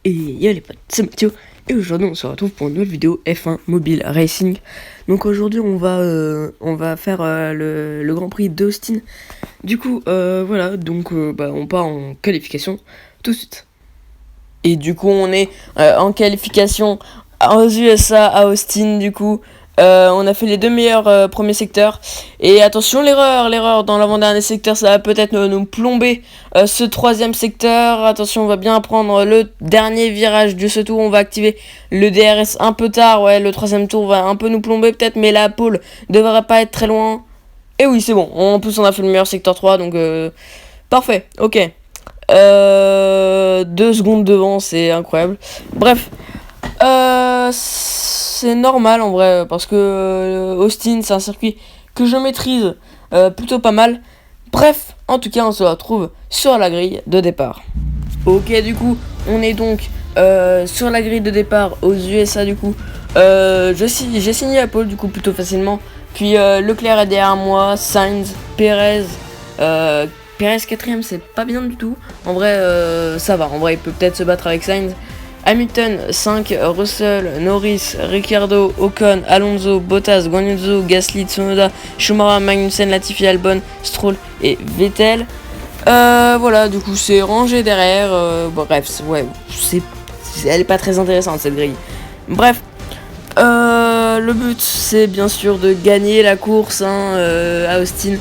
Et yo les potes, c'est Mathieu. Et aujourd'hui on se retrouve pour une nouvelle vidéo F1 Mobile Racing. Donc aujourd'hui on va faire le Grand Prix d'Austin. Du coup voilà, donc on part en qualification tout de suite. Et du coup on est en qualification aux USA à Austin du coup. On a fait les deux meilleurs premiers secteurs. Et attention, l'erreur dans l'avant-dernier secteur, ça va peut-être nous plomber ce troisième secteur. Attention, on va bien prendre le dernier virage de ce tour. On va activer le DRS un peu tard. Ouais, le troisième tour va un peu nous plomber peut-être, mais la pole devrait pas être très loin. Et oui, c'est bon. En plus, on a fait le meilleur secteur 3, donc parfait, ok. 2 secondes devant, c'est incroyable. Bref. C'est normal en vrai parce que Austin c'est un circuit que je maîtrise plutôt pas mal. Bref, en tout cas on se retrouve sur la grille de départ. Ok, du coup on est donc sur la grille de départ aux USA du coup. J'ai signé la pole du coup plutôt facilement. Puis Leclerc est derrière moi, Sainz, Perez. Perez 4ème, c'est pas bien du tout. En vrai ça va, en vrai il peut peut-être se battre avec Sainz. Hamilton 5, Russell, Norris, Ricciardo, Ocon, Alonso, Bottas, Guan Yu Zhou, Gasly, Tsunoda, Schumacher, Magnussen, Latifi, Albon, Stroll et Vettel. Voilà, du coup c'est rangé derrière. Bref, ouais, elle est pas très intéressante cette grille. Bref, le but c'est bien sûr de gagner la course à Austin,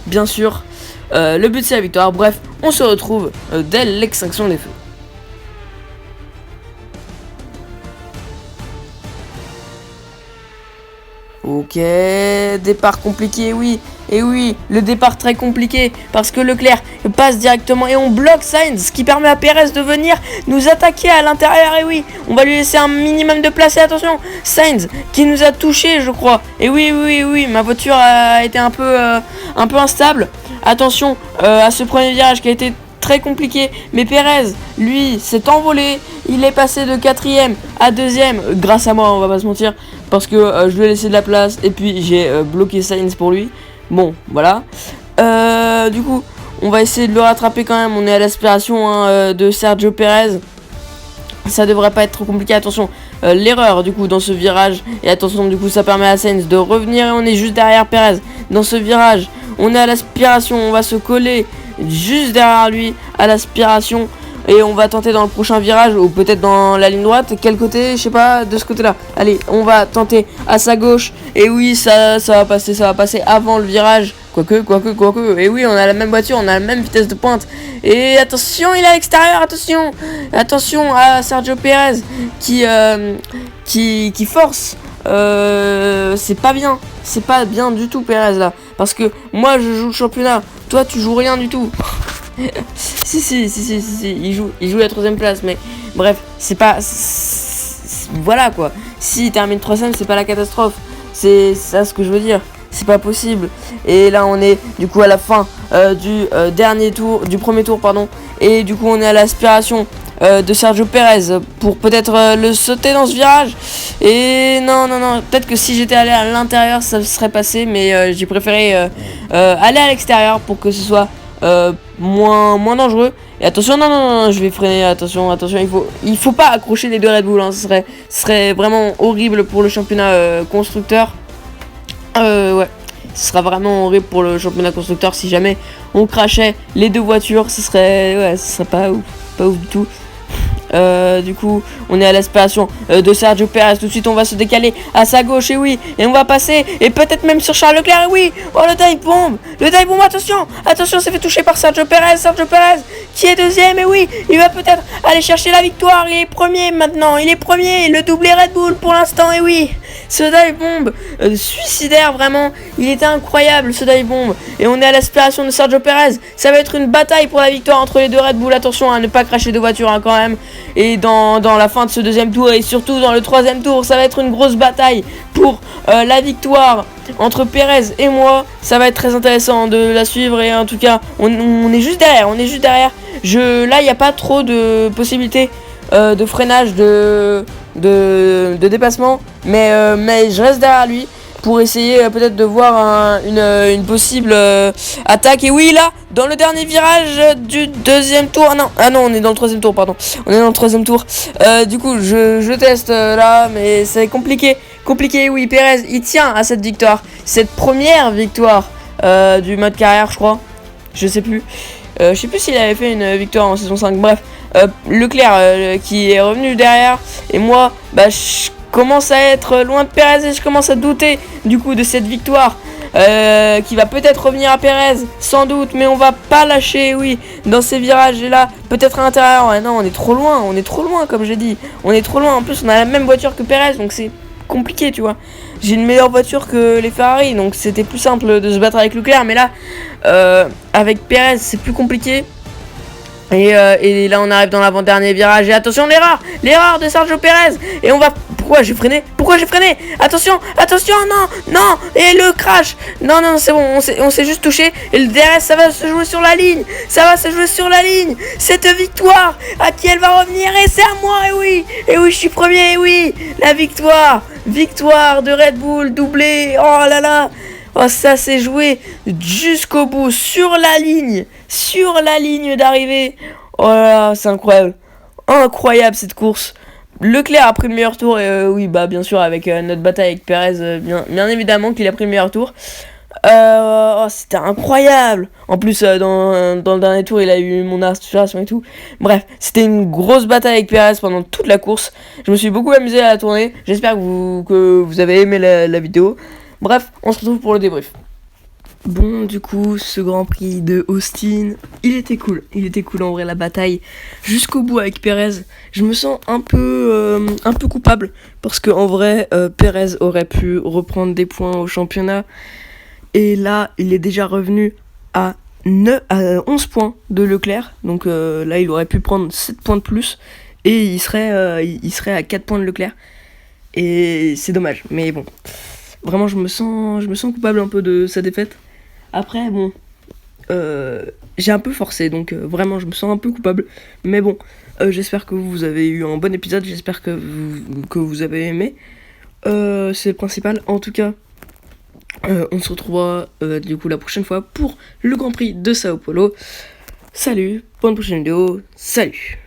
bien sûr. Le but c'est la victoire. Bref, on se retrouve dès l'extinction des feux. Ok, départ compliqué, oui. Et oui, le départ très compliqué parce que Leclerc passe directement et on bloque Sainz, ce qui permet à Perez de venir nous attaquer à l'intérieur. Et oui, on va lui laisser un minimum de place. Et attention, Sainz qui nous a touché, je crois. Et oui, ma voiture a été un peu instable. Attention à ce premier virage qui a été très compliqué, mais Perez, lui, s'est envolé. Il est passé de 4ème à 2ème grâce à moi, on va pas se mentir, parce que je lui ai laissé de la place et puis j'ai bloqué Sainz pour lui. Bon, voilà. Du coup, on va essayer de le rattraper quand même. On est à l'aspiration de Sergio Perez. Ça devrait pas être trop compliqué. Attention, l'erreur du coup dans ce virage. Et attention, du coup, ça permet à Sainz de revenir et on est juste derrière Perez dans ce virage. On est à l'aspiration, on va se coller juste derrière lui à l'aspiration. Et on va tenter dans le prochain virage ou peut-être dans la ligne droite. Quel côté? Je sais pas, de ce côté-là. Allez, on va tenter à sa gauche. Et oui, ça va passer avant le virage. Quoique. Et oui, on a la même voiture, on a la même vitesse de pointe. Et attention, il est à l'extérieur, attention à Sergio Perez qui force. C'est pas bien du tout Perez là. Parce que moi je joue le championnat, toi tu joues rien du tout. si, il joue la 3ème place, mais bref, voilà quoi. S'il termine 3ème, c'est pas la catastrophe. C'est ça ce que je veux dire. C'est pas possible. Et là on est du coup à la fin du premier tour pardon. Et du coup on est à l'aspiration de Sergio Perez pour peut-être le sauter dans ce virage. Et non, peut-être que si j'étais allé à l'intérieur ça serait passé, mais j'ai préféré aller à l'extérieur pour que ce soit moins dangereux. Et attention, non, je vais freiner. Attention, il faut pas accrocher les deux Red Bull, ce serait vraiment horrible pour le championnat constructeur. Ouais, ce sera vraiment horrible pour le championnat constructeur si jamais on crachait les deux voitures. Ce serait pas ouf du tout. Du coup, on est à l'aspiration de Sergio Perez. Tout de suite, on va se décaler à sa gauche. Et oui, et on va passer. Et peut-être même sur Charles Leclerc. Et oui, oh le dive bomb. Attention, c'est fait toucher par Sergio Perez qui est 2ème. Et oui, il va peut-être aller chercher la victoire. Il est premier maintenant. Le doublé Red Bull pour l'instant. Et oui, ce dive bomb suicidaire vraiment. Il était incroyable ce dive bomb. Et on est à l'aspiration de Sergio Perez. Ça va être une bataille pour la victoire entre les deux Red Bull. Attention à ne pas cracher de voiture quand même. Et dans la fin de ce 2ème tour et surtout dans le 3ème tour, ça va être une grosse bataille pour la victoire entre Perez et moi. Ça va être très intéressant de la suivre. Et en tout cas on est juste derrière. Là il n'y a pas trop de possibilités de freinage, de dépassement, mais je reste derrière lui. pour essayer peut-être de voir une possible attaque. Et oui, là, dans le dernier virage du deuxième tour. Ah non, on est dans le troisième tour, pardon. On est dans le troisième tour. Du coup, je teste là, mais c'est compliqué. Compliqué, oui, Perez, il tient à cette victoire. Cette première victoire du mode carrière, je crois. Je sais plus. Je sais plus s'il avait fait une victoire en saison 5. Bref, Leclerc qui est revenu derrière. Et moi, bah, je commence à être loin de Perez et je commence à douter du coup de cette victoire. Qui va peut-être revenir à Perez, sans doute, mais on va pas lâcher, oui, dans ces virages. Et là, peut-être à l'intérieur. Ouais, non, on est trop loin, comme j'ai dit. On est trop loin. En plus, on a la même voiture que Perez, donc c'est compliqué, tu vois. J'ai une meilleure voiture que les Ferrari, donc c'était plus simple de se battre avec Leclerc, mais là, avec Perez, c'est plus compliqué. Et là, on arrive dans l'avant-dernier virage. Et attention, l'erreur de Sergio Perez. Et on va. Pourquoi j'ai freiné? Attention, non. Et le crash. Non, c'est bon. On s'est juste touché. Et le DRS, ça va se jouer sur la ligne. Cette victoire, à qui elle va revenir? Et c'est à moi. Et oui, je suis premier. Et oui, la victoire de Red Bull, doublé. Oh là là. Oh, ça s'est joué jusqu'au bout, sur la ligne d'arrivée. Oh là là, c'est incroyable cette course. Leclerc a pris le meilleur tour, et oui, bah bien sûr, avec notre bataille avec Perez, bien évidemment qu'il a pris le meilleur tour. C'était incroyable. En plus, dans le dernier tour, il a eu mon inspiration et tout. Bref, c'était une grosse bataille avec Perez pendant toute la course. Je me suis beaucoup amusé à la tourner. J'espère que vous avez aimé la vidéo. Bref, on se retrouve pour le débrief. Bon, du coup, ce Grand Prix de Austin, il était cool en vrai, la bataille jusqu'au bout avec Perez. Je me sens un peu coupable parce que en vrai, Perez aurait pu reprendre des points au championnat. Et là, il est déjà revenu à 11 points de Leclerc. Donc là, il aurait pu prendre 7 points de plus et il serait à 4 points de Leclerc. Et c'est dommage, mais bon. Vraiment, je me sens coupable un peu de sa défaite. Après, bon, j'ai un peu forcé, donc vraiment, je me sens un peu coupable. Mais bon, j'espère que vous avez eu un bon épisode, j'espère que vous avez aimé. C'est le principal. En tout cas, on se retrouvera du coup la prochaine fois pour le Grand Prix de Sao Paulo. Salut, pour une prochaine vidéo, salut.